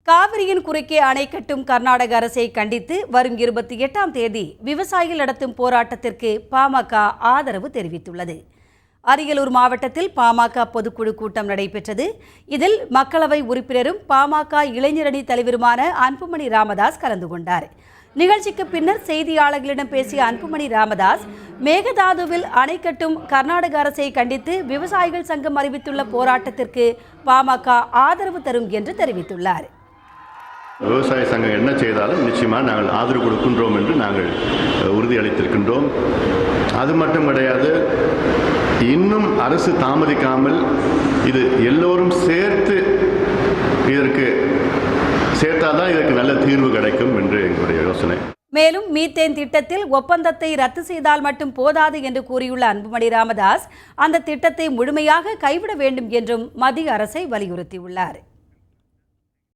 காவிரியின் குறுக்கே அணை கட்டும் கர்நாடக அரசை கண்டித்து வரும் 28ஆம் தேதி விவசாயிகள் நடத்தும் போராட்டத்திற்கு பாமக ஆதரவு தெரிவித்துள்ளது. அரியலூர் மாவட்டத்தில் பாமக பொதுக்குழு கூட்டம் நடைபெற்றது. இதில் மக்களவை உறுப்பினரும் பாமக இளைஞரணி தலைவருமான அன்புமணி ராமதாஸ் கலந்து கொண்டார். நிகழ்ச்சிக்கு பின்னர் செய்தியாளர்களிடம் பேசிய அன்புமணி ராமதாஸ், மேகதாதுவில் அணை கட்டும் கர்நாடக அரசை கண்டித்து விவசாயிகள் சங்கம் அறிவித்துள்ள போராட்டத்திற்கு பாமக ஆதரவு தரும் என்று தெரிவித்துள்ளார். விவசாய சங்கம் என்ன செய்தாலும் நிச்சயமாக நாங்கள் ஆதரவு கொடுக்கின்றோம் என்று நாங்கள் உறுதியளித்திருக்கின்றோம். அது மட்டும் கிடையாது, இன்னும் அரசு தாமதிக்காமல் இது எல்லோரும் சேர்த்தாதான் இதற்கு நல்ல தீர்வு கிடைக்கும் என்று எங்களுடைய யோசனை. மேலும் மீத்தேன் திட்டத்தில் ஒப்பந்தத்தை ரத்து செய்தால் மட்டும் போதாது என்று கூறியுள்ள அன்புமணி ராமதாஸ், அந்த திட்டத்தை முழுமையாக கைவிட வேண்டும் என்றும் மத்திய அரசை வலியுறுத்தியுள்ளார்.